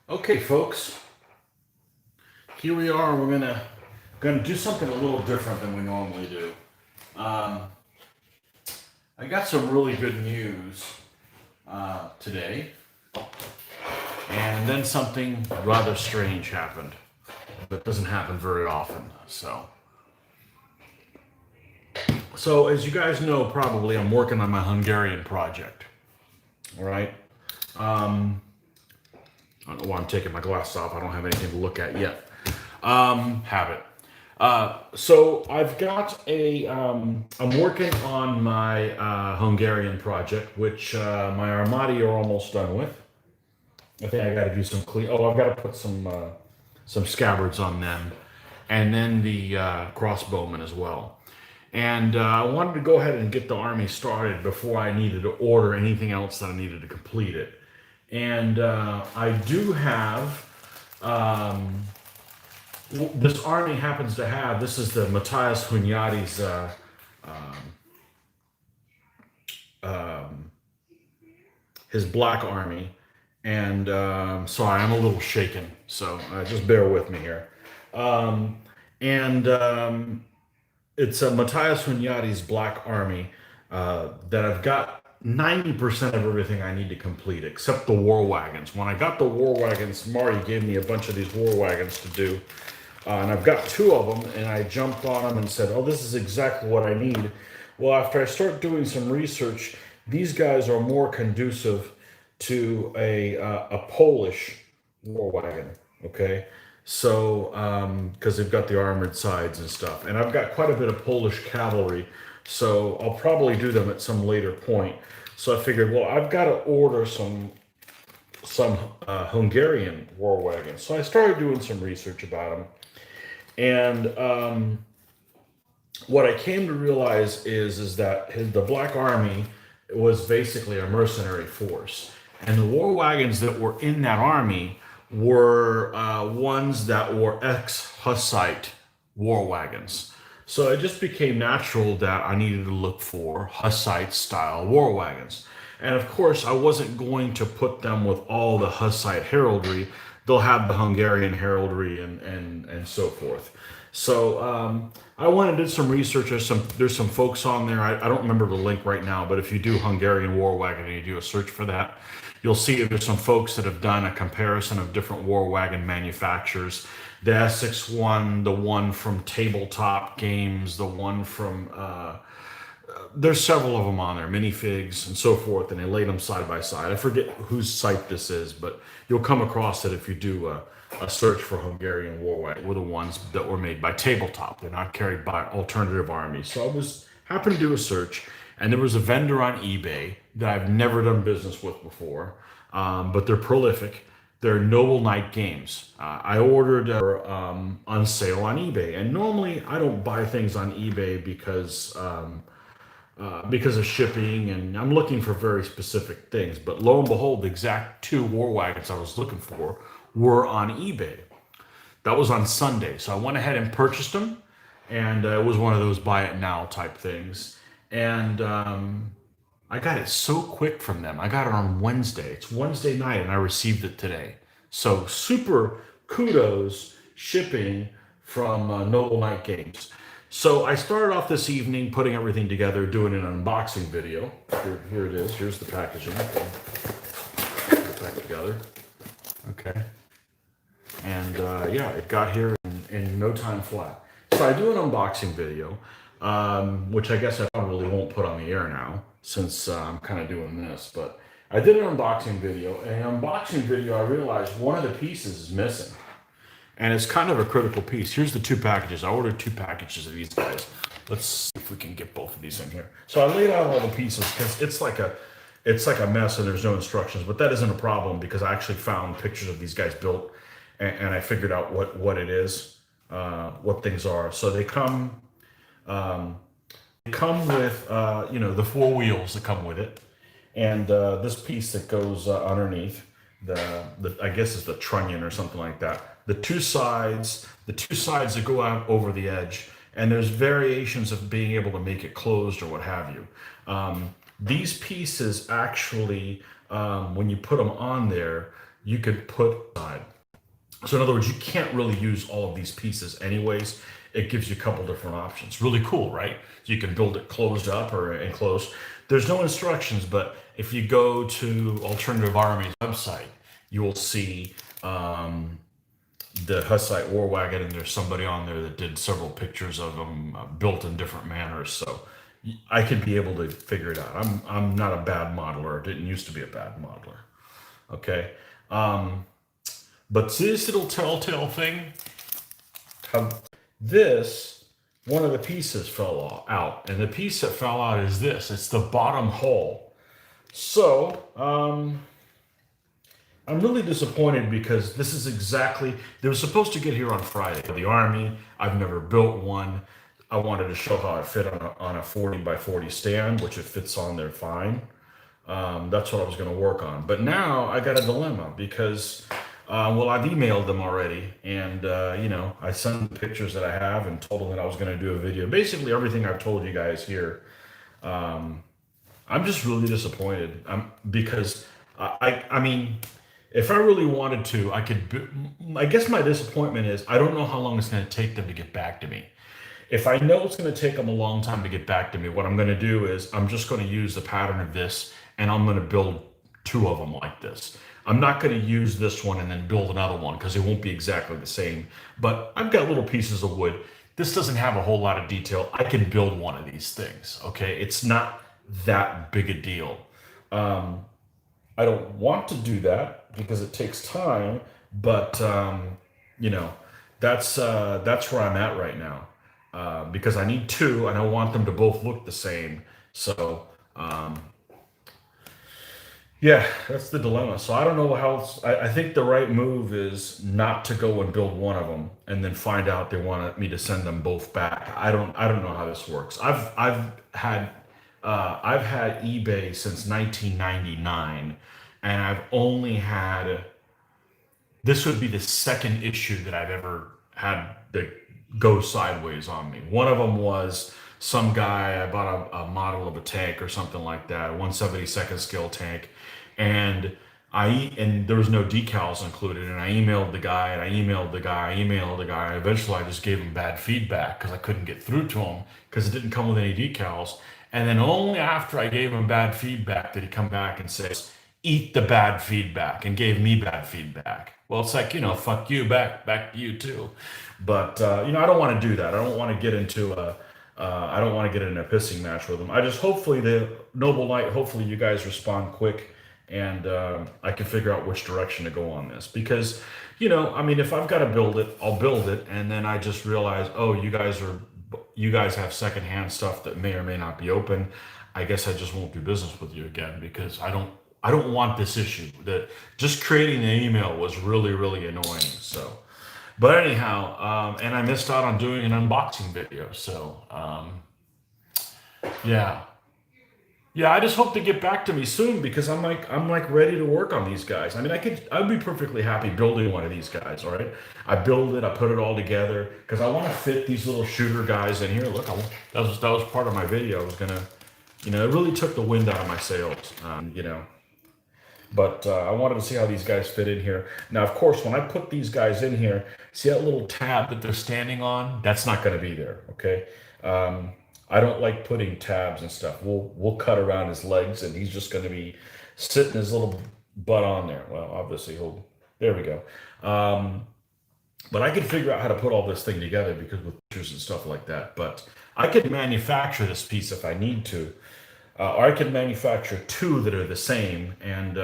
Okay, folks, here we are. We're gonna do something a little different than we normally do. Um, I got some really good news today, and then something rather strange happened. That doesn't happen very often. So as you guys know, probably I'm working on my Hungarian project. All right. Um, I don't know why I'm taking my glasses off. I don't have anything to look at yet. Habit. So I've got I'm working on my Hungarian project, which my Armati are almost done with. I think I got to do some clean. Oh, I've got to put some scabbards on them, and then the crossbowmen as well. And I wanted to go ahead and get the army started before I needed to order anything else that I needed to complete it. And I do have. This army happens to have, this is the Matthias Hunyadi's his black army, and sorry, I'm a little shaken, so just bear with me here. And It's a Matthias Hunyadi's black army that I've got 90% of everything I need to complete except the war wagons. When I got the war wagons, Mari gave me a bunch of these war wagons to do. And I've got two of them, and I jumped on them and said, oh, this is exactly what I need. Well, after I start doing some research, these guys are more conducive to a Polish war wagon, okay? So, because they've got the armored sides and stuff. And I've got quite a bit of Polish cavalry, so I'll probably do them at some later point. So I figured, well, I've got to order some Hungarian war wagons. So I started doing some research about them. And what I came to realize is that the Black Army was basically a mercenary force, and the war wagons that were in that army were ones that were ex-Hussite war wagons. So it just became natural that I needed to look for Hussite-style war wagons. And of course, I wasn't going to put them with all the Hussite heraldry. They'll have the Hungarian heraldry and so forth. So I went and did some research. There's some folks on there. I don't remember the link right now, but if you do Hungarian war wagon and you do a search for that, you'll see there's some folks that have done a comparison of different war wagon manufacturers. The Essex one, the one from Tabletop Games, the one from there's several of them on there, minifigs and so forth, and they laid them side by side. I forget whose site this is, but you'll come across it if you do a search for Hungarian war wagon. Were the ones that were made by Tabletop. They're not carried by alternative armies. So I was happened to do a search, and there was a vendor on eBay that I've never done business with before, but they're prolific. They're Noble Knight Games. I ordered on sale on eBay, and normally I don't buy things on eBay because of shipping, and I'm looking for very specific things. But lo and behold, the exact two war wagons I was looking for were on eBay. That was on Sunday, so I went ahead and purchased them, and it was one of those buy it now type things. And I got it so quick from them. I got it on Wednesday. It's Wednesday night, and I received it today. So super kudos shipping from Noble Knight Games. So I started off this evening putting everything together, doing an unboxing video. Here it is. Here's the packaging. Put it back together. Okay. And yeah, it got here in no time flat. So I do an unboxing video, which I guess I probably won't put on the air now since I'm kind of doing this. But I did an unboxing video. And in an unboxing video, I realized one of the pieces is missing. And it's kind of a critical piece. Here's the two packages. I ordered two packages of these guys. Let's see if we can get both of these in here. So I laid out all the pieces because it's like a mess and there's no instructions. But that isn't a problem because I actually found pictures of these guys built, and I figured out what it is, what things are. So they come with the four wheels that come with it, and this piece that goes underneath the I guess is the trunnion or something like that. The two sides that go out over the edge, and there's variations of being able to make it closed or what have you. These pieces actually, when you put them on there, you could put side. So in other words, you can't really use all of these pieces anyways. It gives you a couple different options. Really cool, right? You can build it closed up or enclosed. There's no instructions, but if you go to Alternative Army's website, you will see the Hussite War Wagon, and there's somebody on there that did several pictures of them built in different manners. So I could be able to figure it out. I'm not a bad modeler. Didn't used to be a bad modeler. Okay. But see this little telltale thing? How this, one of the pieces fell out, and the piece that fell out is this. It's the bottom hole. So, I'm really disappointed because this is exactly, they were supposed to get here on Friday. The Army, I've never built one. I wanted to show how it fit on a 40 by 40 stand, which it fits on there fine. That's what I was going to work on. But now I got a dilemma because, well, I've emailed them already, and, you know, I sent them the pictures that I have and told them that I was going to do a video. Basically everything I've told you guys here. I'm just really disappointed because I mean, if I really wanted to, I could. I guess my disappointment is I don't know how long it's going to take them to get back to me. If I know it's going to take them a long time to get back to me, what I'm going to do is I'm just going to use the pattern of this, and I'm going to build two of them like this. I'm not going to use this one and then build another one because it won't be exactly the same. But I've got little pieces of wood. This doesn't have a whole lot of detail. I can build one of these things. Okay, it's not that big a deal. I don't want to do that because it takes time, but you know, that's where I'm at right now because I need two and I want them to both look the same. So yeah, that's the dilemma. So I don't know how else. I think the right move is not to go and build one of them and then find out they want me to send them both back. I don't know how this works. I've had eBay since 1999, and I've only had, this would be the second issue that I've ever had that go sideways on me. One of them was some guy, I bought a model of a tank or something like that, a 172nd scale tank, and and there was no decals included, and I emailed the guy, and I emailed the guy, I emailed the guy. Eventually, I just gave him bad feedback because I couldn't get through to him because it didn't come with any decals. And then only after I gave him bad feedback did he come back and say, "Eat the bad feedback," and gave me bad feedback. Well, it's like, you know, fuck you, back to you too. But you know, I don't want to do that. I don't want to get into I don't want to get in a pissing match with them. I just hopefully the Noble Knight. Hopefully you guys respond quick, and I can figure out which direction to go on this because, you know, I mean, if I've got to build it, I'll build it, and then I just realize, oh, you guys have secondhand stuff that may or may not be open. I guess I just won't do business with you again because I don't want this issue. That just creating the email was really, really annoying. So, but anyhow, and I missed out on doing an unboxing video. So, yeah, yeah. I just hope to get back to me soon because I'm like ready to work on these guys. I mean, I'd be perfectly happy building one of these guys. All right, I build it, I put it all together because I want to fit these little shooter guys in here. Look, that was part of my video. I was gonna, you know, it really took the wind out of my sails. You know. But I wanted to see how these guys fit in here. Now, of course, when I put these guys in here, see that little tab that they're standing on? That's not going to be there, okay? I don't like putting tabs and stuff. We'll cut around his legs, and he's just going to be sitting his little butt on there. Well, obviously, there we go. But I could figure out how to put all this thing together because with pictures and stuff like that. But I could manufacture this piece if I need to. Or I could manufacture two that are the same, and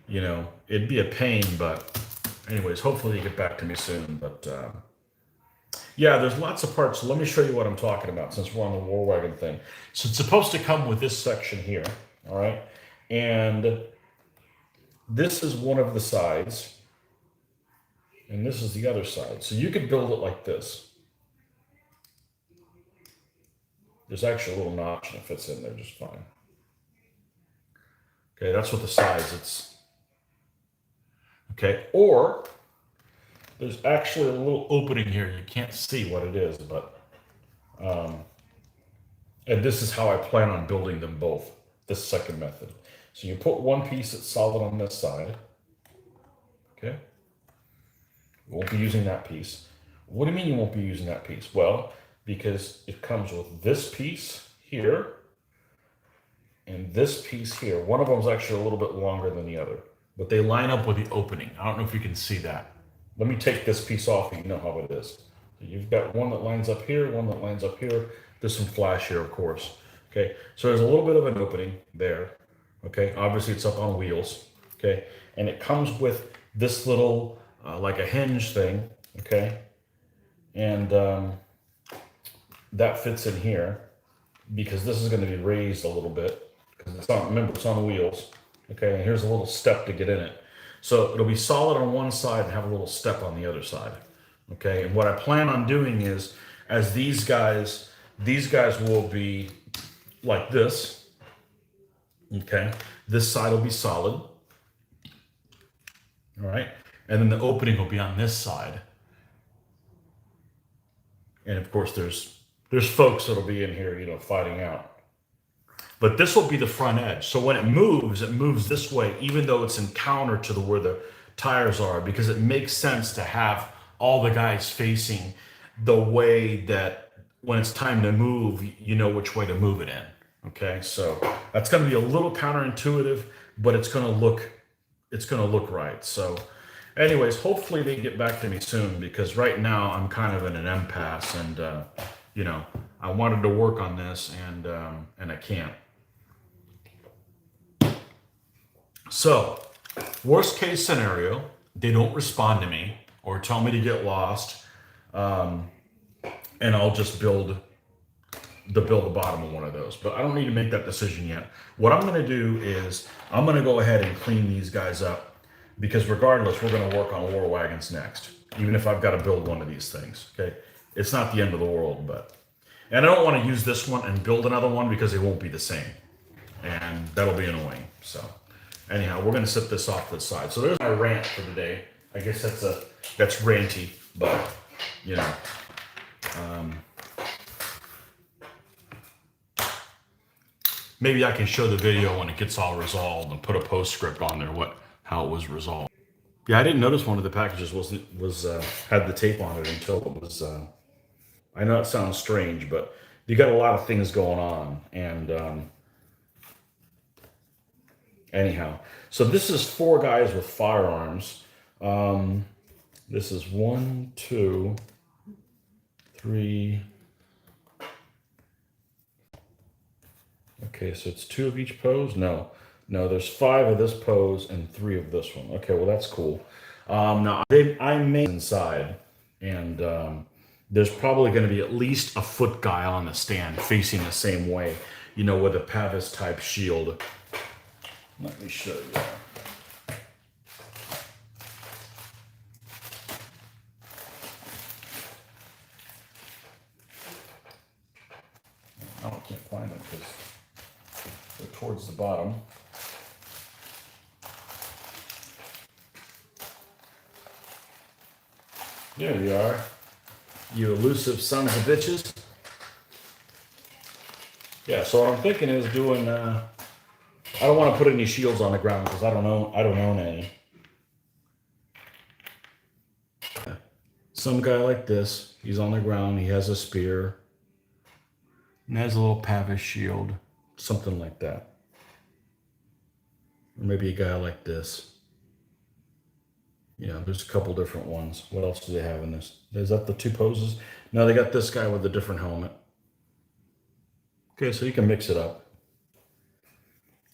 you know, it'd be a pain. But anyways, hopefully you get back to me soon. But yeah, there's lots of parts. So let me show you what I'm talking about since we're on the War Wagon thing. So it's supposed to come with this section here, all right? And this is one of the sides, and this is the other side. So you could build it like this. There's actually a little notch and it fits in there just fine. Okay, that's what the size it's. Okay, or there's actually a little opening here. You can't see what it is, but and this is how I plan on building them both, this second method. So you put one piece that's solid on this side, Okay. You won't be using that piece. What do you mean you won't be using that piece? Well, because it comes with this piece here and this piece here. One of them is actually a little bit longer than the other, but they line up with the opening. I don't know if you can see that. Let me take this piece off and you know how it is. So you've got one that lines up here, one that lines up here. There's some flash here, of course. Okay, so there's a little bit of an opening there. Okay, obviously it's up on wheels. Okay, and it comes with this little like a hinge thing. Okay, and that fits in here because this is going to be raised a little bit because it's on. Remember, it's on wheels. Okay, and here's a little step to get in it. So it'll be solid on one side and have a little step on the other side. Okay, and what I plan on doing is, as these guys will be like this. Okay, this side will be solid. All right, and then the opening will be on this side. And of course, there's folks that'll be in here, you know, fighting out. But this will be the front edge. So when it moves this way, even though it's in counter to where the tires are, because it makes sense to have all the guys facing the way that when it's time to move, you know which way to move it in. Okay, so that's going to be a little counterintuitive, but it's going to look right. So anyways, hopefully they get back to me soon because right now I'm kind of in an impasse and, you know, I wanted to work on this and I can't. So, worst case scenario, they don't respond to me or tell me to get lost, and I'll just build the bottom of one of those. But I don't need to make that decision yet. What I'm going to do is I'm going to go ahead and clean these guys up because regardless, we're going to work on war wagons next, even if I've got to build one of these things. Okay, it's not the end of the world, and I don't want to use this one and build another one because they won't be the same, and that'll be annoying. So. Anyhow, we're going to set this off to the side. So there's my rant for today. I guess that's ranty, but you know, maybe I can show the video when it gets all resolved and put a postscript on there how it was resolved. Yeah, I didn't notice one of the packages had the tape on it until it was. I know it sounds strange, but you got a lot of things going on, and. Anyhow, so this is 4 guys with firearms. This is 1, 2, 3. Okay, so it's 2 of each pose? No, there's 5 of this pose and 3 of this one. Okay, well, that's cool. Now, I made inside, and there's probably going to be at least a foot guy on the stand facing the same way, you know, with a Pavis type shield. Let me show you. I can't find them because they're towards the bottom. There you are, you elusive sons of bitches. Yeah, so what I'm thinking is doing, I don't want to put any shields on the ground because I don't own any. Some guy like this, he's on the ground, he has a spear, and has a little Pavis shield, something like that. Or maybe a guy like this. Yeah, there's a couple different ones. What else do they have in this? Is that the 2 poses? No, they got this guy with a different helmet. Okay, so you can mix it up.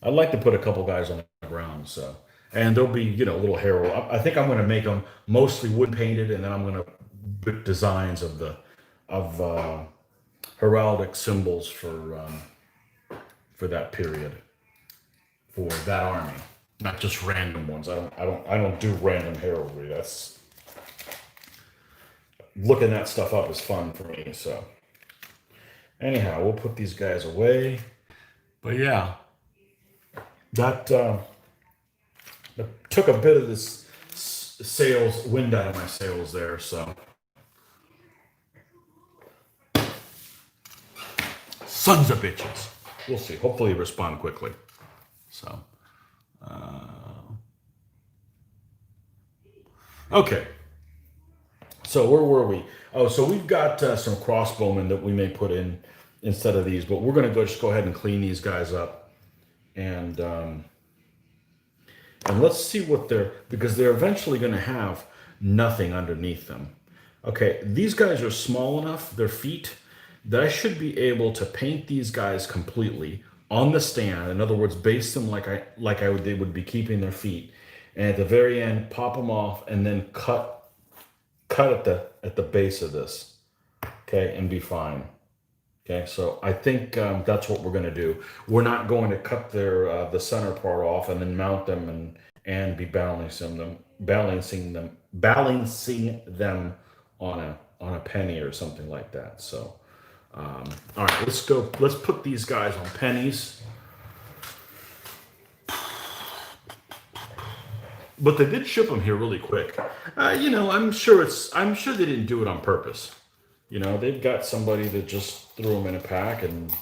I'd like to put a couple guys on the ground, so. And there'll be, you know, little herald. I think I'm going to make them mostly wood painted, and then I'm going to put designs of heraldic symbols for that period, for that army, not just random ones. I don't do random heraldry. That's looking that stuff up is fun for me. So anyhow, we'll put these guys away. But yeah, that took a bit of this wind out of my sails there. So sons of bitches. We'll see. Hopefully respond quickly. So Okay, so where were we? Oh, so we've got some crossbowmen that we may put in instead of these, but we're going to just go ahead and clean these guys up, and and let's see what they're, because they're eventually going to have nothing underneath them. Okay, these guys are small enough, their feet, that I should be able to paint these guys completely on the stand. In other words, base them like I would, they would be keeping their feet, and at the very end, pop them off, and then cut at the base of this. Okay, and be fine. Okay, so I think that's what we're going to do. We're not going to cut their the center part off and then mount them and be balancing them on a penny or something like that. So, all right, let's go. Let's put these guys on pennies. But they did ship them here really quick. I'm sure they didn't do it on purpose. They've got somebody that just threw them in a pack, and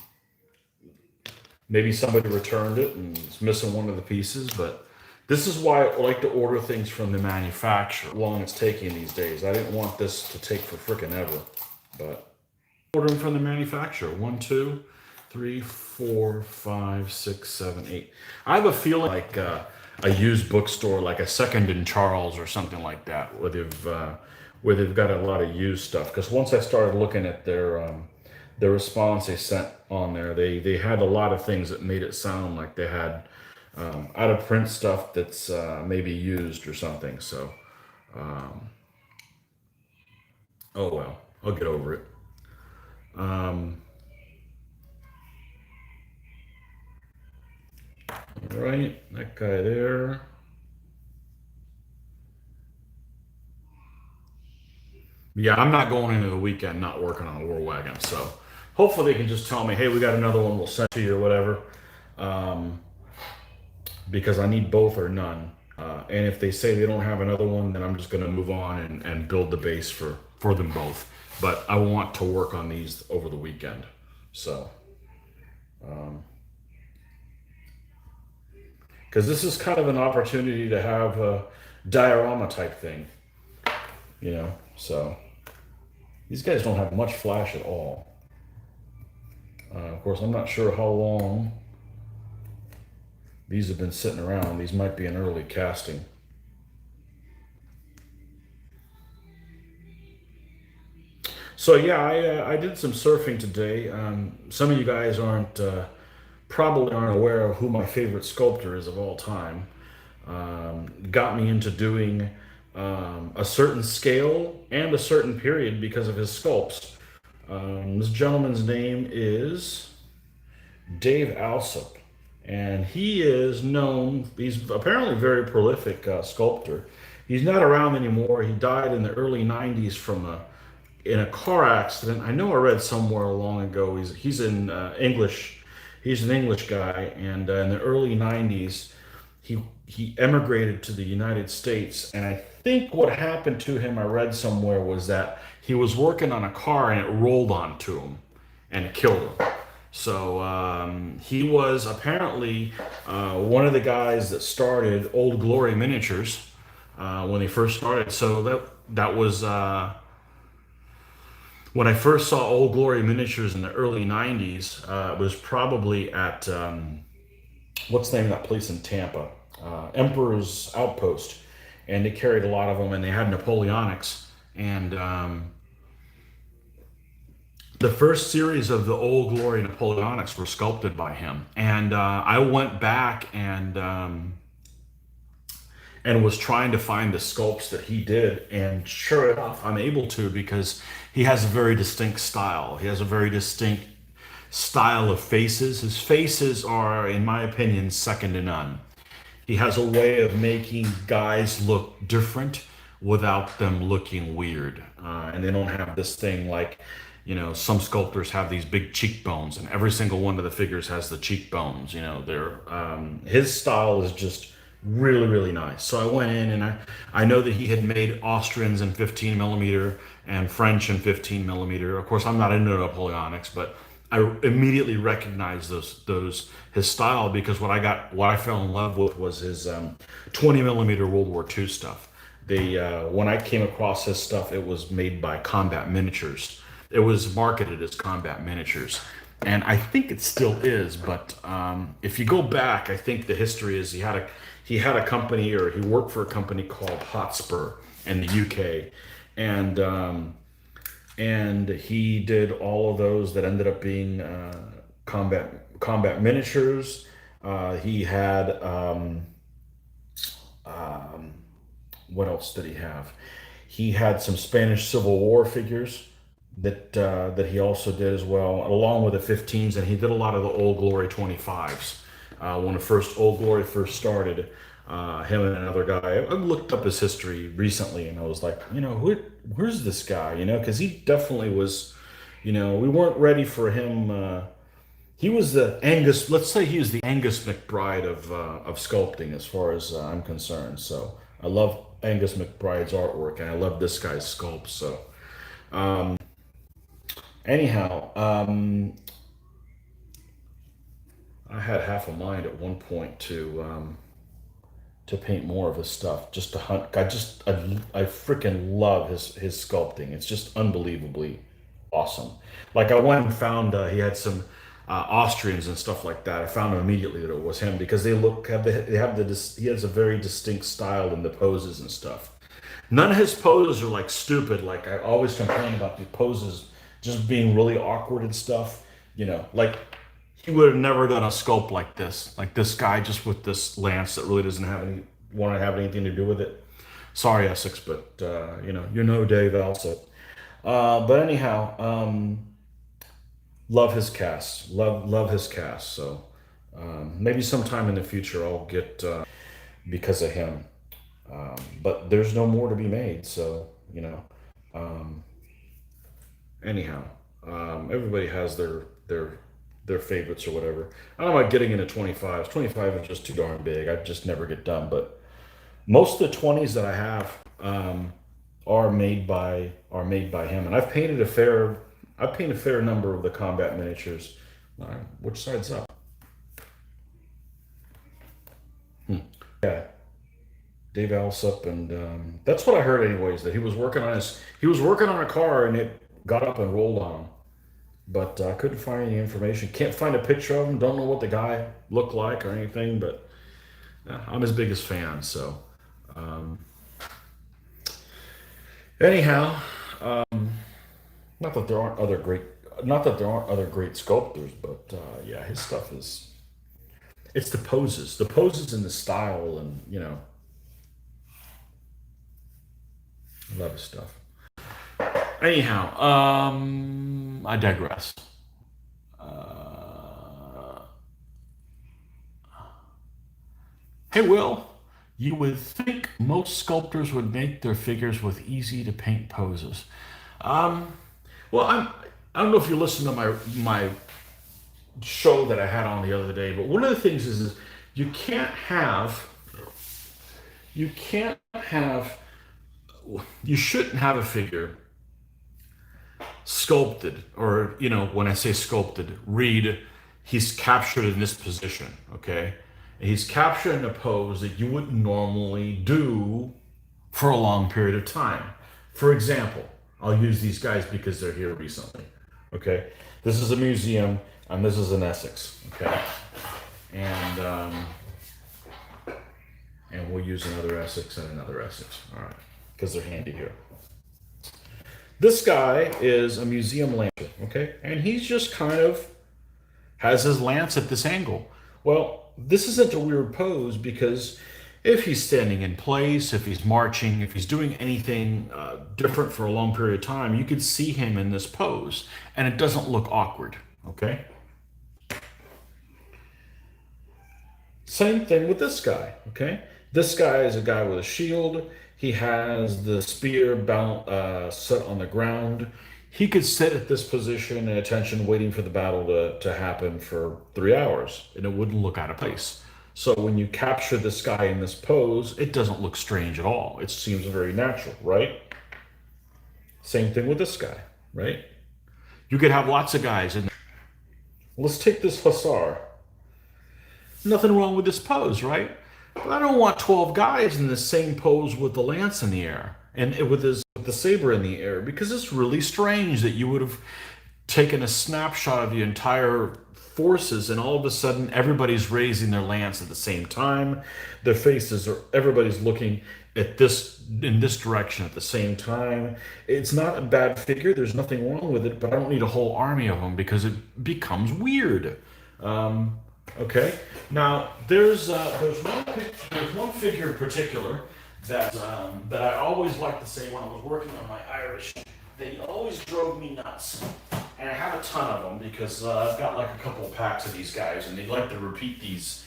maybe somebody returned it and is missing one of the pieces. But this is why I like to order things from the manufacturer. How long it's taking these days. I didn't want this to take for frickin' ever. But order them from the manufacturer. 1, 2, 3, 4, 5, 6, 7, 8. I have a feeling like a used bookstore, like a Second and Charles or something like that, where they've got a lot of used stuff. Because once I started looking at their response they sent on there, they had a lot of things that made it sound like they had out of print stuff that's maybe used or something. So, oh well, I'll get over it. Um, all right, that guy there. Yeah, I'm not going into the weekend not working on a war wagon. So hopefully they can just tell me, hey, we got another one, we'll send to you or whatever. Um, because I need both or none. And if they say they don't have another one, then I'm just going to move on and build the base for them both. But I want to work on these over the weekend. So, because this is kind of an opportunity to have a diorama type thing, So these guys don't have much flash at all. Of course, I'm not sure how long these have been sitting around. These might be an early casting. So yeah, I did some surfing today. Some of you guys probably aren't aware of who my favorite sculptor is of all time. Got me into doing a certain scale and a certain period because of his sculpts. This gentleman's name is Dave Alsop, and he is known. He's apparently a very prolific sculptor. He's not around anymore. He died in the early '90s from in a car accident. I know I read somewhere long ago. He's in English. He's an English guy, and in the early '90s, he emigrated to the United States. And I think what happened to him, I read somewhere, was that he was working on a car and it rolled onto him and it killed him. So he was apparently one of the guys that started Old Glory Miniatures when they first started. So that was when I first saw Old Glory Miniatures in the early '90s. It was probably at what's the name of that place in Tampa? Emperor's Outpost, and they carried a lot of them, and they had Napoleonics. And the first series of the Old Glory Napoleonics were sculpted by him. And I went back and was trying to find the sculpts that he did, and sure enough, I'm able to, because he has a very distinct style. He has a very distinct style of faces. His faces are, in my opinion, second to none. He has a way of making guys look different without them looking weird. And they don't have this thing like, some sculptors have these big cheekbones, and every single one of the figures has the cheekbones. His style is just really, really nice. So I went in, and I know that he had made Austrians in 15 millimeter and French in 15 millimeter. Of course, I'm not into Napoleonics, but I immediately recognized his style, because what I fell in love with was his 20 millimeter World War II stuff. They when I came across his stuff, it was made by Combat Miniatures. It was marketed as Combat Miniatures, and I think it still is. But if you go back, I think the history is he had a company, or he worked for a company called Hotspur in the UK, and he did all of those that ended up being combat miniatures. He had what else did he have? He had some Spanish Civil War figures that he also did as well, along with the 15s, and he did a lot of the Old Glory 25s. When the first Old Glory first started, him and another guy, I looked up his history recently, and I was like, where's this guy? Because he definitely was, we weren't ready for him. He was the Angus. Let's say he was the Angus McBride of sculpting, as far as I'm concerned. So I love Angus McBride's artwork, and I love this guy's sculpt. So anyhow, I had half a mind at one point to paint more of his stuff, just to hunt. I freaking love his sculpting. It's just unbelievably awesome. Like, I went and found he had some Austrians and stuff like that. I found immediately that it was him, because he has a very distinct style in the poses and stuff. None of his poses are like stupid. Like, I always complain about the poses just being really awkward and stuff. Like, he would have never done a sculpt like this. Like, this guy just with this lance that really doesn't want to have anything to do with it. Sorry, Essex, but Dave Alsop. But anyhow, love his cast. Love his cast. So maybe sometime in the future I'll get because of him. But there's no more to be made. So anyhow, everybody has their favorites or whatever. I don't know about getting into 25s. 25 is just too darn big. I just never get done. But most of the 20s that I have are made by him, and I've painted a fair number of the combat miniatures. Which side's up? Yeah, Dave Alsop, and that's what I heard, anyways. That he was working on a car, and it got up and rolled on him. But I couldn't find any information. Can't find a picture of him. Don't know what the guy looked like or anything. But I'm his biggest fan. So anyhow, not that there aren't other great sculptors, but yeah, his stuff it's the poses and the style, and I love his stuff. Anyhow, I digress. Hey, Will, you would think most sculptors would make their figures with easy to paint poses. Well, I don't know if you listened to my show that I had on the other day, but one of the things is you can't have you can't have you shouldn't have a figure sculpted, or when I say sculpted, read he's captured in this position. Okay, he's captured in a pose that you wouldn't normally do for a long period of time. For example, I'll use these guys because they're here recently. Okay, this is a museum, and this is an Essex. Okay, and we'll use another Essex and another Essex. All right, because they're handy here. This guy is a museum lancer, okay? And he's just kind of has his lance at this angle. Well, this isn't a weird pose, because if he's standing in place, if he's marching, if he's doing anything different for a long period of time, you could see him in this pose, and it doesn't look awkward, okay? Same thing with this guy, okay? This guy is a guy with a shield. He has the spear set on the ground. He could sit at this position and attention, waiting for the battle to happen for 3 hours, and it wouldn't look out of place. So when you capture this guy in this pose, it doesn't look strange at all. It seems very natural, right? Same thing with this guy, right? You could have lots of guys in. Let's take this hussar. Nothing wrong with this pose, right? But I don't want 12 guys in the same pose with the lance in the air and with the saber in the air, because it's really strange that you would have taken a snapshot of the entire forces and all of a sudden everybody's raising their lance at the same time. Their faces are everybody's looking at this in this direction at the same time. It's not a bad figure. There's nothing wrong with it, but I don't need a whole army of them because it becomes weird. Okay. Now there's one figure in particular that I always liked to say when I was working on my Irish. They always drove me nuts, and I have a ton of them because I've got like a couple packs of these guys, and they like to repeat these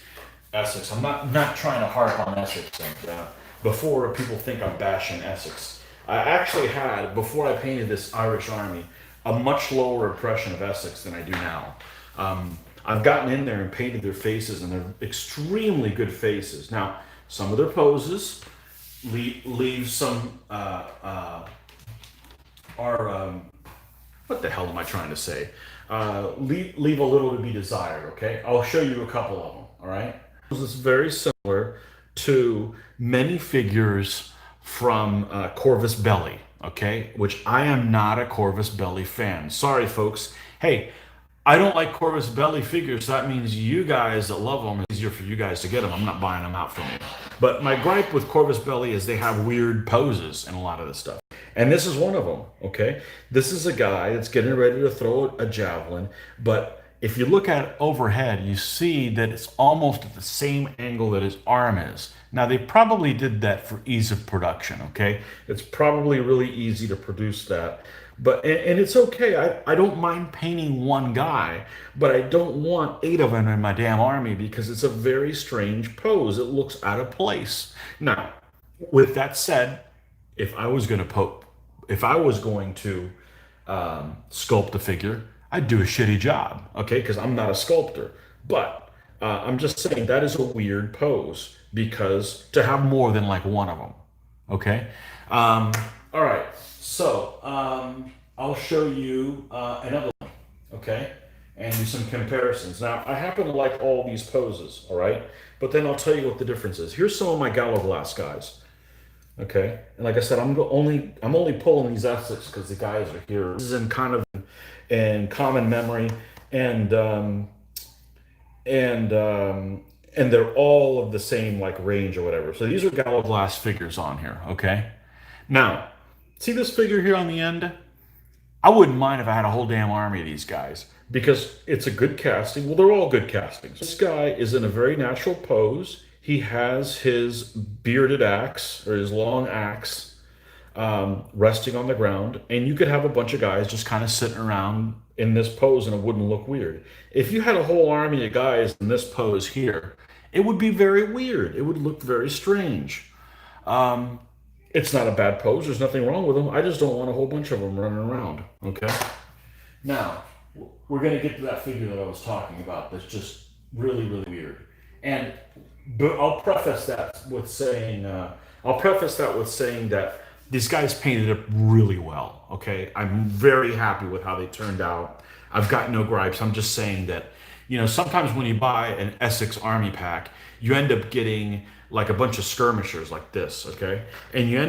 Essex. I'm not trying to harp on Essex, and before people think I'm bashing Essex. I actually had, before I painted this Irish army, a much lower impression of Essex than I do now. I've gotten in there and painted their faces, and they're extremely good faces. Now, some of their poses leave some are what the hell am I trying to say? Leave a little to be desired. Okay, I'll show you a couple of them. All right, this is very similar to many figures from Corvus Belli. Okay, which I am not a Corvus Belli fan. Sorry, folks. Hey, I don't like Corvus Belli figures. So that means you guys that love them, it's easier for you guys to get them. I'm not buying them out from you. But my gripe with Corvus Belli is they have weird poses in a lot of this stuff. And this is one of them, okay? This is a guy that's getting ready to throw a javelin, but if you look at it overhead, you see that it's almost at the same angle that his arm is. Now, they probably did that for ease of production, okay? It's probably really easy to produce that. But and it's okay. I don't mind painting one guy, but I don't want 8 of them in my damn army because it's a very strange pose. It looks out of place. Now, with that said, if I was going to if I was going to sculpt a figure, I'd do a shitty job, okay? Because I'm not a sculptor. But I'm just saying that is a weird pose because to have more than like one of them, okay? All right, so I'll show you another one, okay? And do some comparisons. Now, I happen to like all these poses, all right? But then I'll tell you what the difference is. Here's some of my Gallo Glass guys. Okay, and like I said, I'm only pulling these Essex because the guys are here. This is in kind of in common memory, and they're all of the same like range or whatever. So these are Gallo Glass figures on here. Okay, now see this figure here on the end? I wouldn't mind if I had a whole damn army of these guys because it's a good casting. Well, they're all good castings. This guy is in a very natural pose. He has his bearded axe or his long axe resting on the ground, and you could have a bunch of guys just kind of sitting around in this pose and it wouldn't look weird. If you had a whole army of guys in this pose here, it would be very weird. It would look very strange. It's not a bad pose. There's nothing wrong with them. I just don't want a whole bunch of them running around. Okay. Now, we're going to get to that figure that I was talking about that's just really, really weird. And but I'll preface that with saying that these guys painted it really well. Okay, I'm very happy with how they turned out. I've got no gripes. I'm just saying that, sometimes when you buy an Essex Army pack, you end up getting like a bunch of skirmishers like this, okay? And you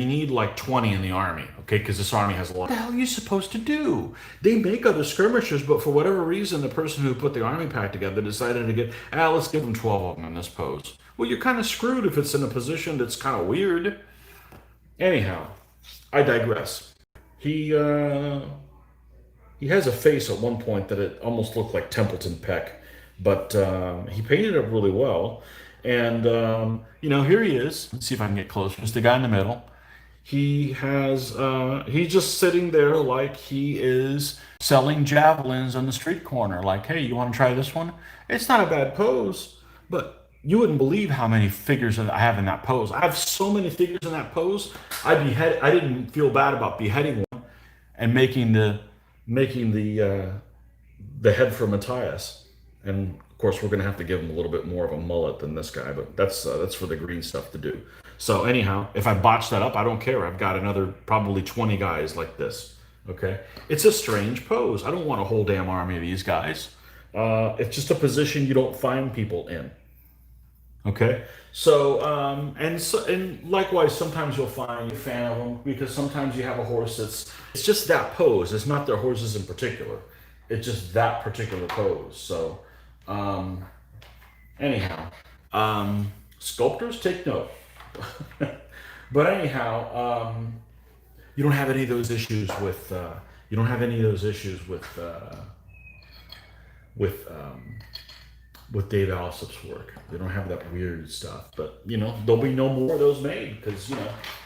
need like 20 in the army, okay? Because this army has a lot. What the hell are you supposed to do? They make other skirmishers, but for whatever reason, the person who put the army pack together decided to let's give them 12 of them in this pose. Well, you're kind of screwed if it's in a position that's kind of weird. Anyhow, I digress. He has a face at one point that it almost looked like Templeton Peck, but he painted it really well. And, here he is. Let's see if I can get closer. It's the guy in the middle. He's just sitting there like he is selling javelins on the street corner. Like, hey, you want to try this one? It's not a bad pose, but you wouldn't believe how many figures I have in that pose. I have so many figures in that pose. I didn't feel bad about beheading one and making the head for Matthias. And of course, we're going to have to give him a little bit more of a mullet than this guy, but that's for the green stuff to do. So anyhow, if I botch that up, I don't care. I've got another probably 20 guys like this. Okay, it's a strange pose. I don't want a whole damn army of these guys. It's just a position you don't find people in. Okay. And likewise, sometimes you'll find a fan of them because sometimes you have a horse that's it's just that pose. It's not their horses in particular. It's just that particular pose. So, um, anyhow, sculptors take note. But anyhow, you don't have any of those issues with you don't have any of those issues with with Dave Alsop's work. They don't have that weird stuff. But there'll be no more of those made because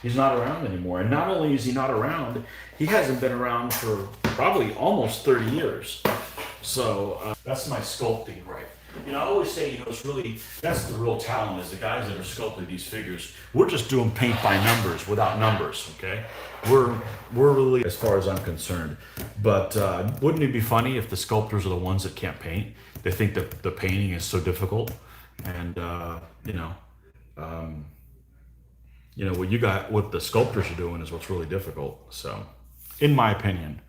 he's not around anymore. And not only is he not around, he hasn't been around for probably almost 30 years. So that's my sculpting, right? I always say, it's really that's the real talent is the guys that are sculpting these figures. We're just doing paint by numbers without numbers, okay? We're really, as far as I'm concerned. But wouldn't it be funny if the sculptors are the ones that can't paint? They think that the painting is so difficult, and what the sculptors are doing is what's really difficult. So, in my opinion.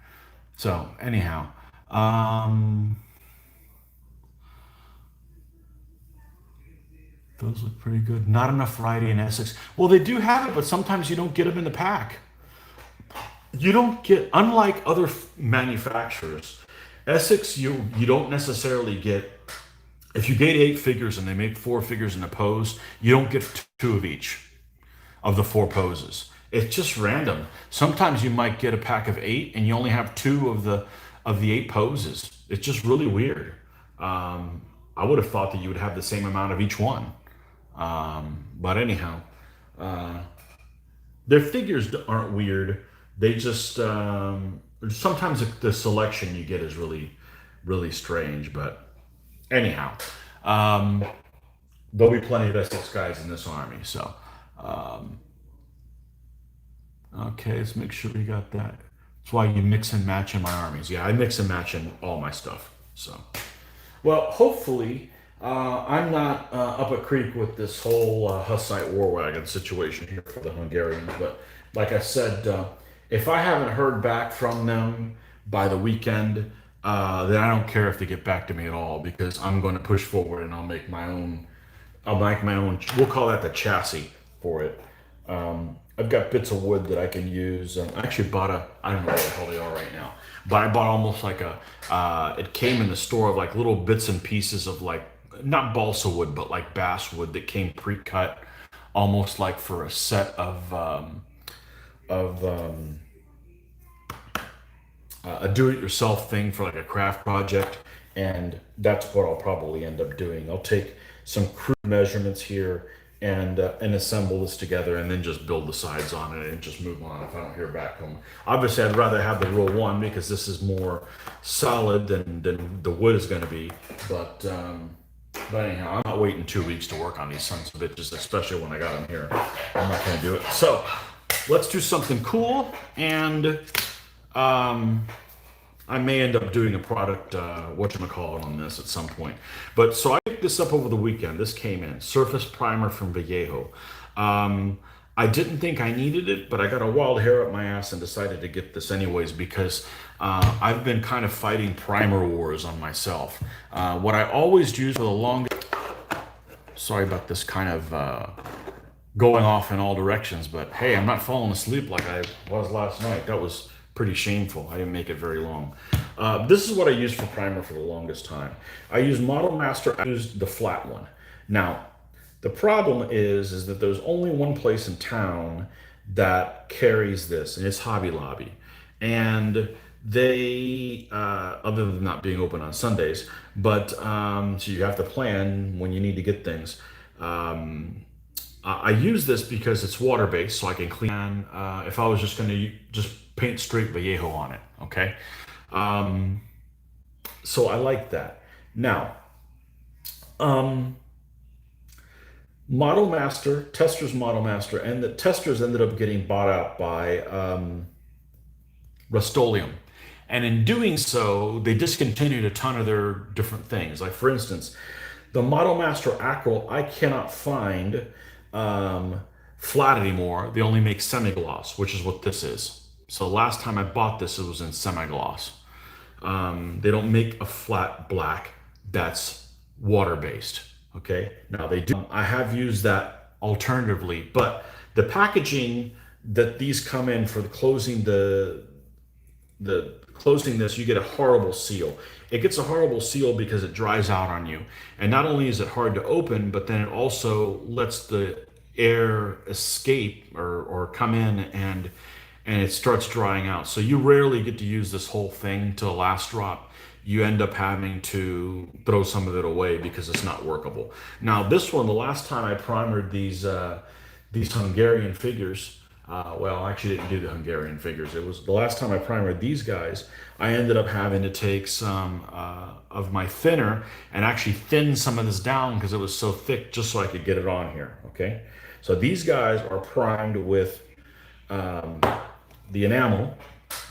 So anyhow. Um, Those look pretty good. Not enough variety in Essex. Well, they do have it, but sometimes you don't get them in the pack. You don't get, unlike other manufacturers, Essex, you don't necessarily get, if you get 8 figures and they make 4 figures in a pose, you don't get two of each of the 4 poses. It's just random. Sometimes you might get a pack of 8 and you only have 2 of the 8 poses. It's just really weird. I would have thought that you would have the same amount of each one. But anyhow, their figures aren't weird. They just sometimes the selection you get is really, really strange. But anyhow, there'll be plenty of Essex guys in this army. So, okay, let's make sure we got that. That's why you mix and match in my armies. Yeah, I mix and match in all my stuff. So. Well, hopefully, I'm not up a creek with this whole Hussite war wagon situation here for the Hungarians. But like I said, if I haven't heard back from them by the weekend, then I don't care if they get back to me at all because I'm going to push forward and I'll make my own. I'll make my own. We'll call that the chassis for it. I've got bits of wood that I can use. I actually bought I don't know where the hell they are right now, but I bought almost like it came in the store of like little bits and pieces of like, not balsa wood, but like basswood that came pre-cut, almost like for a set of a do-it-yourself thing for like a craft project. And that's what I'll probably end up doing. I'll take some crude measurements here and assemble this together and then just build the sides on it and just move on if I don't hear back from them. Obviously, I'd rather have the real one because this is more solid than the wood is going to be. But anyhow, I'm not waiting 2 weeks to work on these sons of bitches, especially when I got them here. I'm not going to do it. So let's do something cool, and I may end up doing a product, whatchamacallit, on this at some point. But so I picked this up over the weekend. This came in, Surface Primer from Vallejo. I didn't think I needed it, but I got a wild hair up my ass and decided to get this anyways because I've been kind of fighting primer wars on myself. What I always use for the longest, sorry about this kind of going off in all directions, but hey, I'm not falling asleep like I was last night. That was pretty shameful. I didn't make it very long. This is what I used for primer for the longest time. I used Model Master. I used the flat one. Now, the problem is that there's only one place in town that carries this, and it's Hobby Lobby. And they, other than not being open on Sundays, but so you have to plan when you need to get things. I use this because it's water-based, so I can clean. If I was just going to just paint straight Vallejo on it, okay? So I like that. Now, Model Master, Tester's Model Master, and the Testers ended up getting bought out by Rust-Oleum. And in doing so, they discontinued a ton of their different things. Like, for instance, the Model Master Acryl, I cannot find flat anymore. They only make semi-gloss, which is what this is. So last time I bought this, it was in semi-gloss. They don't make a flat black that's water-based. Okay, now they do. I have used that alternatively, but the packaging that these come in for the closing this, you get a horrible seal. It gets a horrible seal because it dries out on you. And not only is it hard to open, but then it also lets the air escape or come in and it starts drying out. So you rarely get to use this whole thing to the last drop. You end up having to throw some of it away because it's not workable. Now this one, the last time I primered these Hungarian figures, well, I actually didn't do the Hungarian figures. It was the last time I primered these guys. I ended up having to take some of my thinner and actually thin some of this down because it was so thick, just so I could get it on here. Okay, so these guys are primed with the enamel,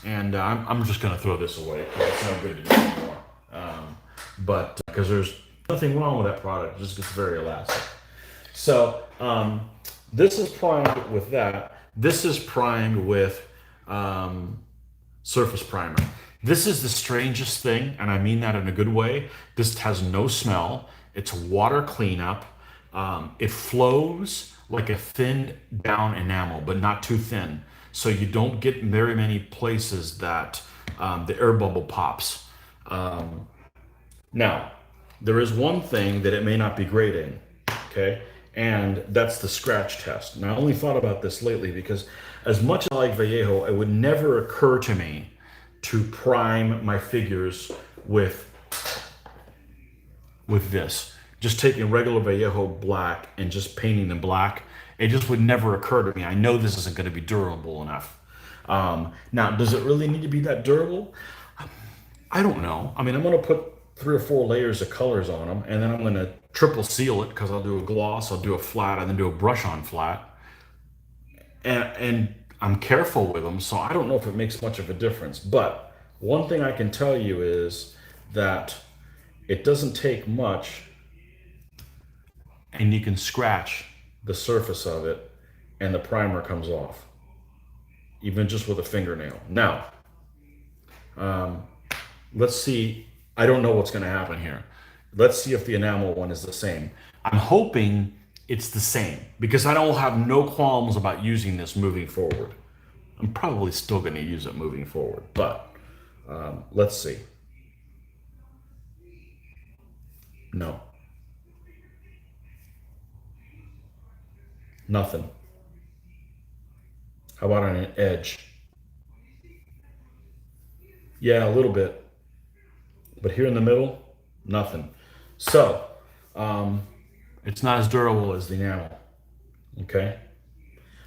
and I'm just going to throw this away because it's no good to do anymore. But because there's nothing wrong with that product, it just gets very elastic. So this is primed with that. This is primed with surface primer. This is the strangest thing, and I mean that in a good way. This has no smell. It's water cleanup. It flows like a thinned down enamel, but not too thin. So you don't get very many places that the air bubble pops. Now, there is one thing that it may not be great in, okay? And that's the scratch test. Now, I only thought about this lately because as much as I like Vallejo, it would never occur to me to prime my figures with this. Just taking regular Vallejo black and just painting them black. It just would never occur to me. I know this isn't going to be durable enough. Now, does it really need to be that durable? I don't know. I mean, I'm going to put 3 or 4 layers of colors on them, and then I'm going to triple seal it because I'll do a gloss, I'll do a flat, and then do a brush on flat. And I'm careful with them, so I don't know if it makes much of a difference. But one thing I can tell you is that it doesn't take much, and you can scratch the surface of it, and the primer comes off, even just with a fingernail. Now, let's see. I don't know what's going to happen here. Let's see if the enamel one is the same. I'm hoping it's the same because I don't have no qualms about using this moving forward. I'm probably still going to use it moving forward, but let's see. No. Nothing. How about on an edge? Yeah, a little bit. But here in the middle, nothing. So, it's not as durable as the enamel, okay?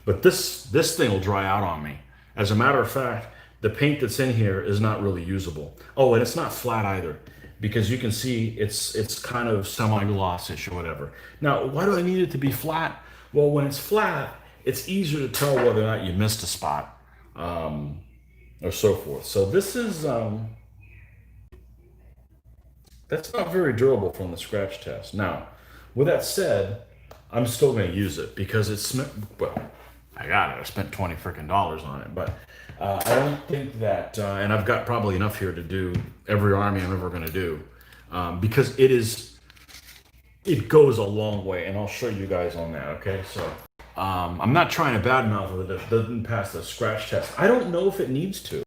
But this thing will dry out on me. As a matter of fact, the paint that's in here is not really usable. Oh, and it's not flat either, because you can see it's kind of semi-glossish or whatever. Now, why do I need it to be flat? Well, when it's flat, it's easier to tell whether or not you missed a spot, or so forth. So this is that's not very durable from the scratch test. Now, with that said, I'm still going to use it because it's, well, I got it. I spent 20 freaking dollars on it, but I don't think that, and I've got probably enough here to do every army I'm ever going to do, because it goes a long way, and I'll show you guys on that. Okay, so I'm not trying to badmouth it. It doesn't pass the scratch test. I don't know if it needs to.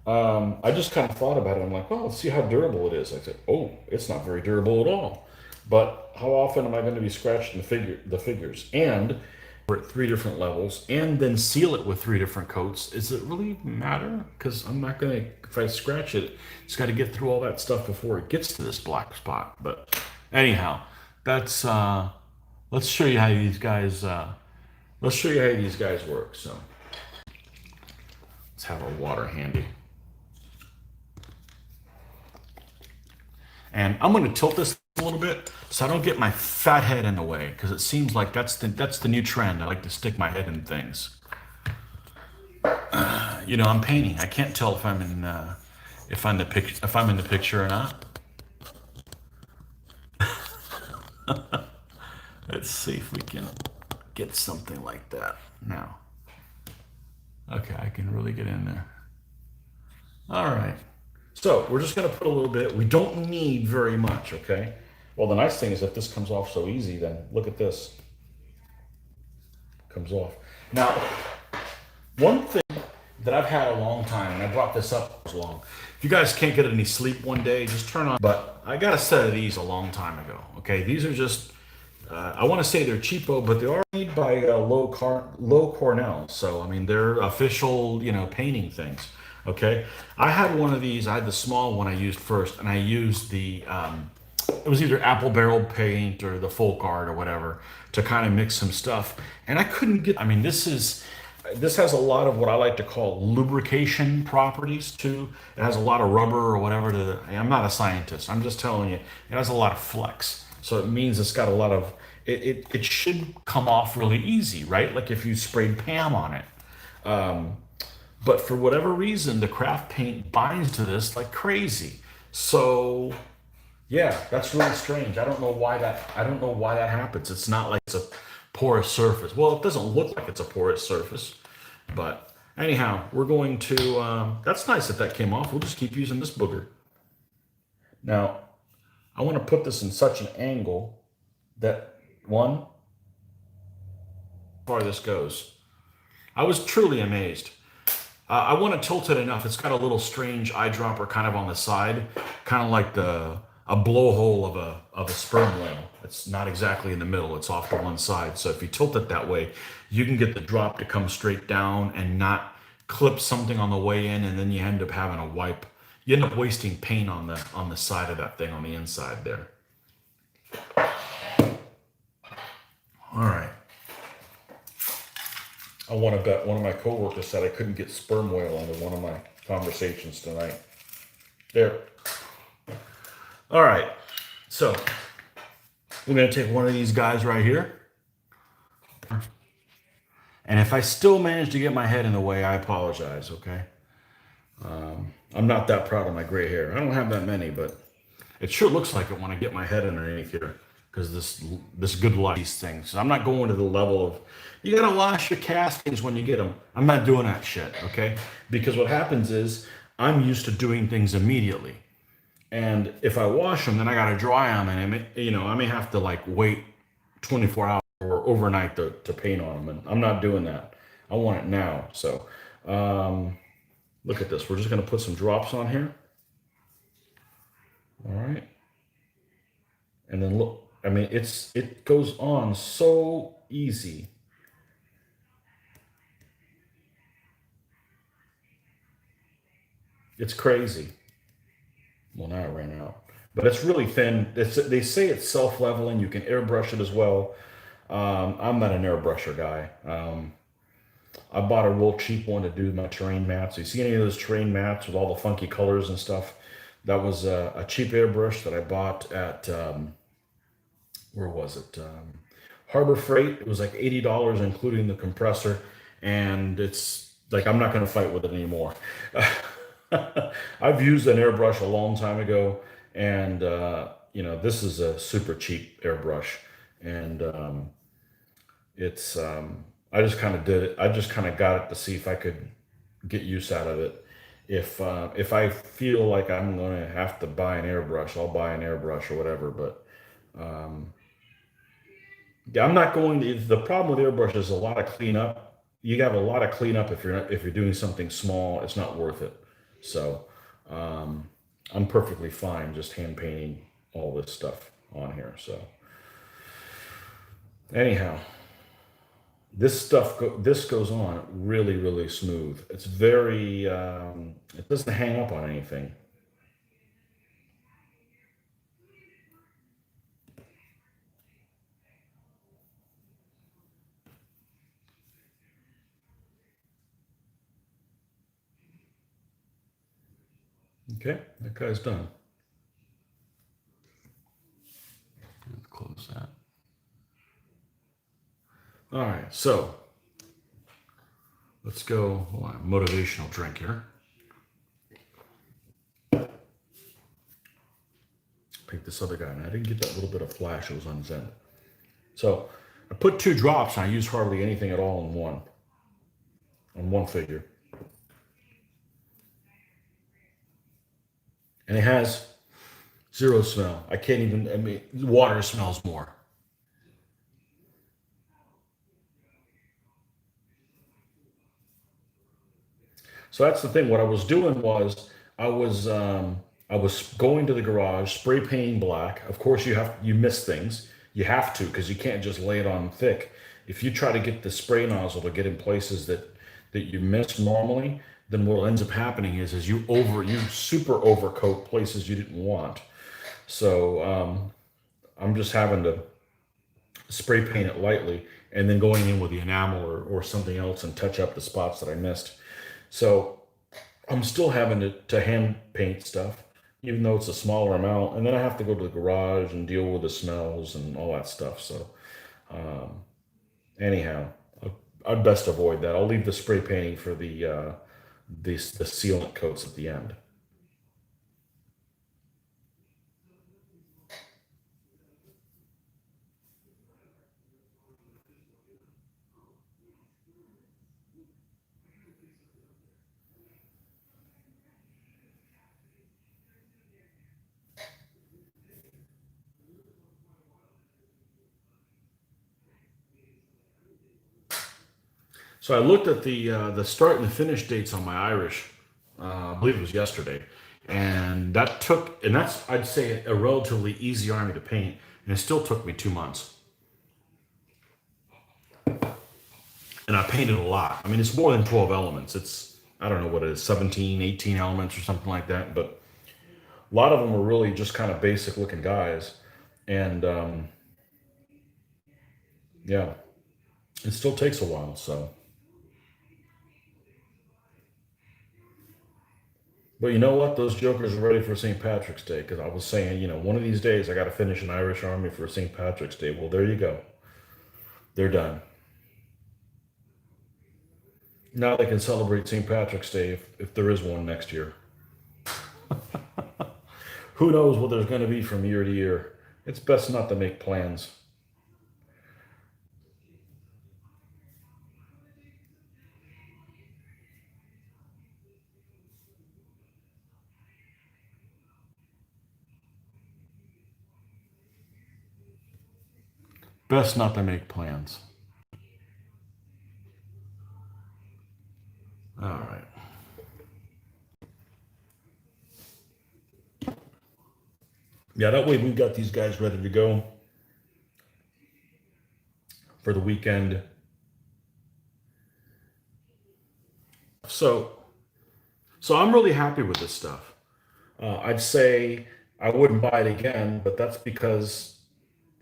I just kind of thought about it. I'm like, well, let's see how durable it is. I said, oh, it's not very durable at all. But how often am I going to be scratching the figures? And we're at 3 different levels, and then seal it with 3 different coats. Does it really matter? Because I'm not going to, if I scratch it, it's got to get through all that stuff before it gets to this black spot. But anyhow, that's let's show you how these guys work. So let's have our water handy. And I'm going to tilt this a little bit so I don't get my fat head in the way, because it seems like that's the new trend. I like to stick my head in things. You know, I'm painting. I can't tell if I'm in the picture or not. Let's see if we can get something like that now. Okay, I can really get in there. All right. So we're just going to put a little bit. We don't need very much, okay? Well, the nice thing is if this comes off so easy, then look at this. Comes off. Now, one thing that I've had a long time, and I brought this up as long. If you guys can't get any sleep one day, just turn on. But I got a set of these a long time ago. Okay, these are just, I want to say they're cheapo, but they are made by Low Cornell. So I mean, they're official, you know, painting things. Okay, I had one of these. I had the small one I used first, and I used the it was either apple barrel paint or the folk art or whatever to kind of mix some stuff. And I couldn't get, I mean, this has a lot of what I like to call lubrication properties too. It has a lot of rubber or whatever I'm not a scientist. I'm just telling you, it has a lot of flex. So it means it's got a lot of, it should come off really easy, right? Like if you sprayed Pam on it. But for whatever reason, the craft paint binds to this like crazy. So yeah, that's really strange. I don't know why that happens. It's not like it's a porous surface. Well, it doesn't look like it's a porous surface, but anyhow, we're going to, that's nice that came off. We'll just keep using this booger. Now, I want to put this in such an angle that how far this goes. I was truly amazed. I want to tilt it enough. It's got a little strange eyedropper kind of on the side, kind of like a blowhole of a sperm whale. It's not exactly in the middle. It's off to one side. So if you tilt it that way, you can get the drop to come straight down and not clip something on the way in, and then you end up having a wipe. You end up wasting paint on the side of that thing on the inside there. All right. I want to bet one of my coworkers said I couldn't get sperm whale into one of my conversations tonight. There. All right. So we're going to take one of these guys right here. And if I still manage to get my head in the way, I apologize, okay? I'm not that proud of my gray hair. I don't have that many, but it sure looks like it when I get my head underneath here. Because this good light, these things. I'm not going to the level of, you gotta wash your castings when you get them. I'm not doing that shit, okay? Because what happens is, I'm used to doing things immediately. And if I wash them, then I gotta dry them, and I may have to like wait 24 hours or overnight to paint on them, and I'm not doing that. I want it now. So look at this. We're just gonna put some drops on here. All right. And then look, I mean, it goes on so easy. It's crazy. Well, now I ran out. But it's really thin. They say it's self-leveling. You can airbrush it as well. I'm not an airbrusher guy. I bought a real cheap one to do my terrain mats. You see any of those terrain mats with all the funky colors and stuff? That was a cheap airbrush that I bought at, where was it? Harbor Freight. It was like $80, including the compressor. And it's like, I'm not going to fight with it anymore. I've used an airbrush a long time ago, and this is a super cheap airbrush, and I just kind of did it. I just kind of got it to see if I could get use out of it. If I feel like I'm going to have to buy an airbrush, I'll buy an airbrush or whatever. But yeah, I'm not going to. The problem with airbrush is a lot of cleanup. You have a lot of cleanup if you're doing something small. It's not worth it. So I'm perfectly fine just hand painting all this stuff on here. So anyhow, this goes on really, really smooth. It's very, it doesn't hang up on anything. Okay, that guy's done. Let's close that. All right, so let's go. Motivational drink here. Pick this other guy, and I didn't get that little bit of flash. It was on Zen. So I put 2 drops, and I use hardly anything at all on one figure. And it has Zero smell. I can't even, I mean, water smells more. So that's the thing. What I was doing was I was um, I was going to the garage, spray painting black. Of course, you miss things. You have to because you can't just lay it on thick. If you try to get the spray nozzle to get in places that you miss normally, then what ends up happening is you super overcoat places you didn't want. So I'm just having to spray paint it lightly and then going in with the enamel or something else and touch up the spots that I missed. So I'm still having to hand paint stuff, even though it's a smaller amount. And then I have to go to the garage and deal with the smells and all that stuff. So, anyhow, I'd best avoid that. I'll leave the spray painting for the sealant coats at the end. So I looked at the start and the finish dates on my Irish. I believe it was yesterday, and that's I'd say a relatively easy army to paint, and it still took me 2 months. And I painted a lot. I mean, it's more than 12 elements. It's, I don't know what it is, 17, 18 elements or something like that. But a lot of them are really just kind of basic looking guys. And yeah, it still takes a while. So, but you know what? Those jokers are ready for St. Patrick's Day because I was saying, one of these days I got to finish an Irish army for St. Patrick's Day. Well, there you go. They're done. Now they can celebrate St. Patrick's Day if there is one next year. Who knows what there's going to be from year to year? It's best not to make plans. Best not to make plans. All right. Yeah, that way we've got these guys ready to go for the weekend. So, so I'm really happy with this stuff. I'd say I wouldn't buy it again, but that's because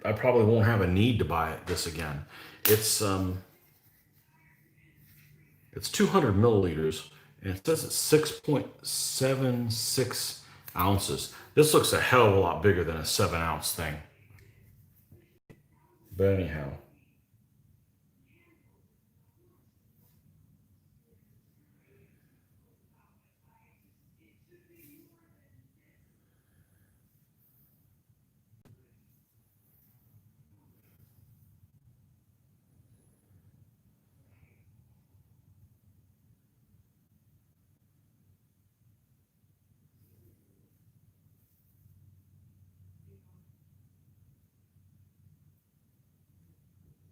I probably won't have a need to buy this again. It's um, it's 200 milliliters, and it says it's 6.76 ounces. This looks a hell of a lot bigger than a 7 ounce thing. But anyhow,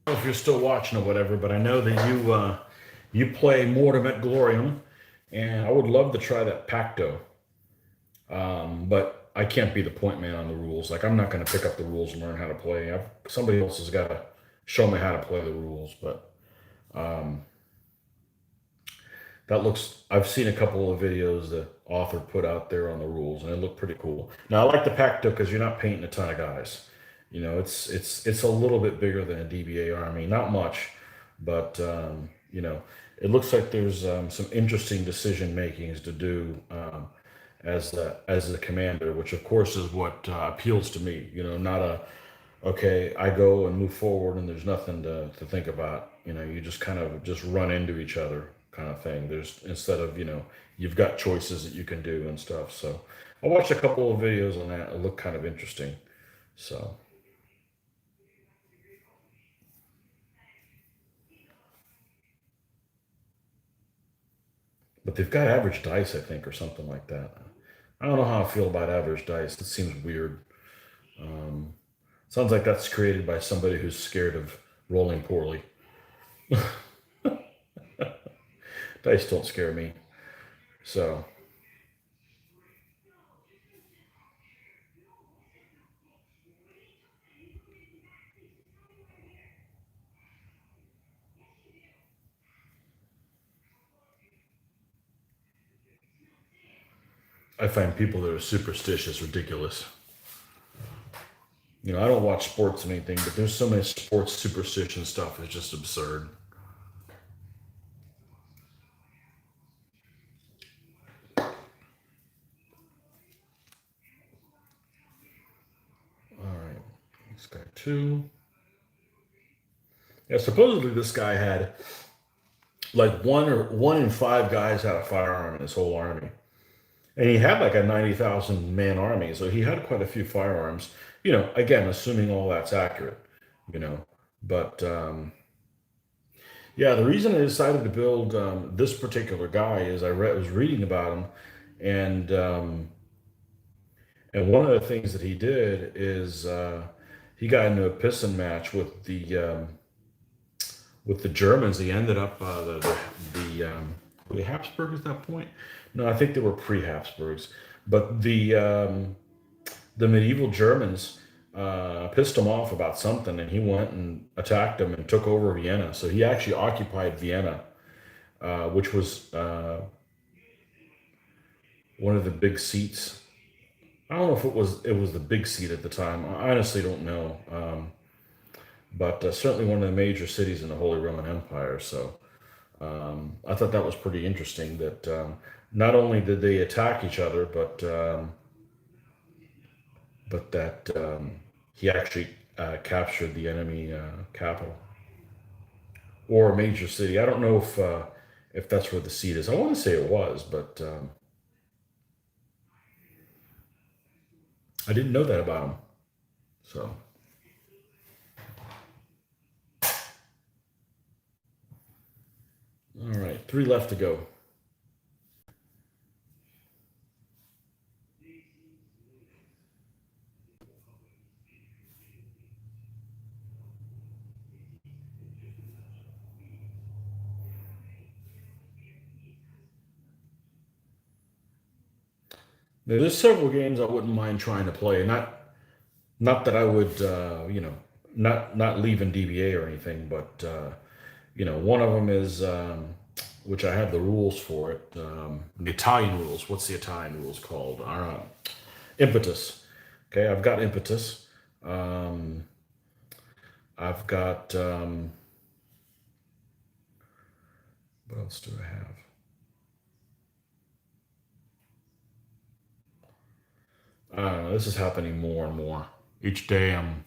I don't know if you're still watching or whatever, but I know that you play Mortem et Gloriam, and I would love to try that Pacto. But I can't be the point man on the rules. Like I'm not going to pick up the rules and learn how to play. Somebody else has got to show me how to play the rules. But that looks. I've seen a couple of videos the author put out there on the rules, and it looked pretty cool. Now I like the Pacto because you're not painting a ton of guys. It's a little bit bigger than a DBA army. Not much, but it looks like there's some interesting decision makings to do. As the commander, which of course is what appeals to me. Not a okay, I go and move forward and there's nothing to think about. You just kind of just run into each other kind of thing. There's instead of you've got choices that you can do and stuff. So I watched a couple of videos on that. It looked kind of interesting. So, but they've got average dice, I think, or something like that. I don't know how I feel about average dice. It seems weird. Um, Sounds like that's created by somebody who's scared of rolling poorly. Dice don't scare me. So I find people that are superstitious ridiculous. I don't watch sports or anything, but there's so many sports superstition stuff. It's just absurd. All right, this guy two. Yeah, supposedly this guy had like one in five guys had a firearm in his whole army, and he had like a 90,000 man army, so he had quite a few firearms. Again, assuming all that's accurate. You know, but yeah, the reason I decided to build this particular guy is was reading about him, and one of the things that he did is he got into a pissing match with the Germans. He ended up were they Habsburg at that point? No, I think they were pre-Habsburgs. But the medieval Germans pissed him off about something, and he went and attacked them and took over Vienna. So he actually occupied Vienna, which was one of the big seats. I don't know if it was the big seat at the time. I honestly don't know, but certainly one of the major cities in the Holy Roman Empire. So I thought that was pretty interesting. That not only did they attack each other, but that he actually captured the enemy capital or a major city. I don't know if that's where the seat is. I want to say it was, but I didn't know that about him. So, all right, three left to go. Now, there's several games I wouldn't mind trying to play. Not that I would, not leaving DBA or anything, but one of them is, which I have the rules for it. The Italian rules. What's the Italian rules called? Impetus. Okay, I've got impetus. Um, I've got what else do I have? I don't know. This is happening more and more each day. I'm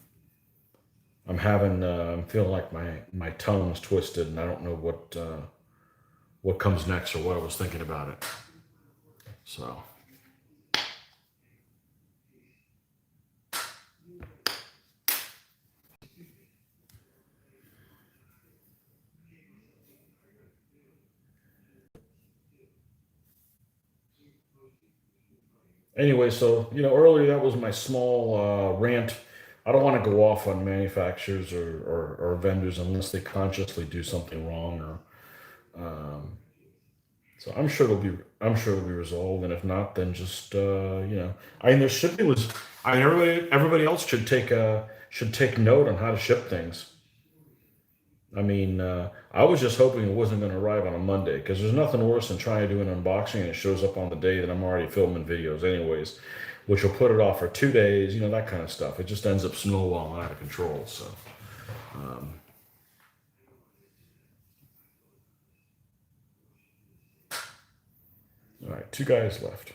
feeling like my tongue's twisted, and I don't know what comes next or what I was thinking about it. So anyway, so earlier that was my small rant. I don't want to go off on manufacturers or vendors unless they consciously do something wrong, or so I'm sure it'll be resolved, and if not, then just I mean, there should be was I mean, everybody else should take note on how to ship things. I mean, I was just hoping it wasn't going to arrive on a Monday, because there's nothing worse than trying to do an unboxing and it shows up on the day that I'm already filming videos, anyways, which will put it off for 2 days, that kind of stuff. It just ends up snowballing out of control. So, um, all right, two guys left.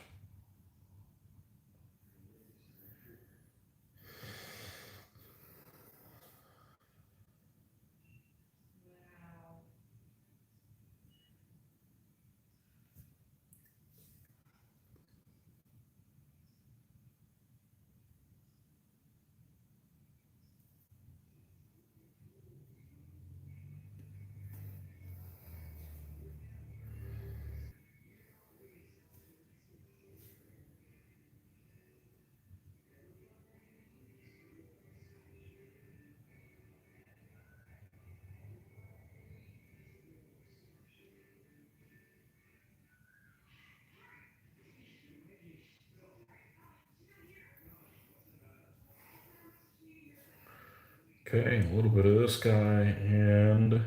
Okay, a little bit of this guy, and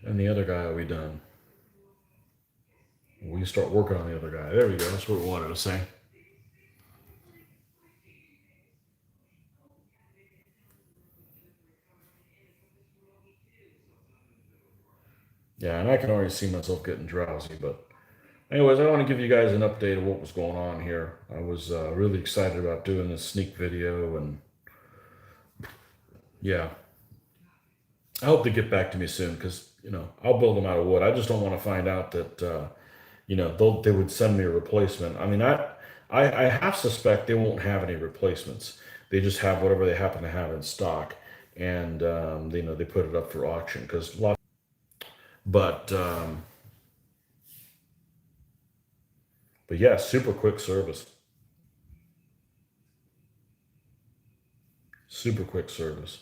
the other guy will be done. We start working on the other guy. There we go. That's what we wanted to say. Yeah, and I can already see myself getting drowsy, but anyways, I want to give you guys an update of what was going on here. I was really excited about doing this sneak video, and yeah, I hope they get back to me soon because I'll build them out of wood. I just don't want to find out that they would send me a replacement. I mean, I half suspect they won't have any replacements. They just have whatever they happen to have in stock, and they put it up for auction because lots. But yeah, super quick service. Super quick service.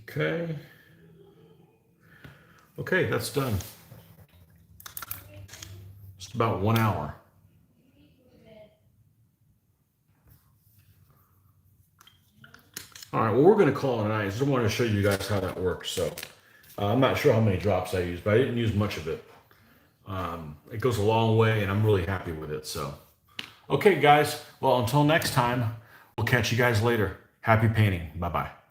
Okay. Okay, that's done. Just about 1 hour. All right, well, we're going to call it a night. I just wanted to show you guys how that works. So I'm not sure how many drops I used, but I didn't use much of it. It goes a long way, and I'm really happy with it. So, okay, guys. Well, until next time, we'll catch you guys later. Happy painting. Bye-bye.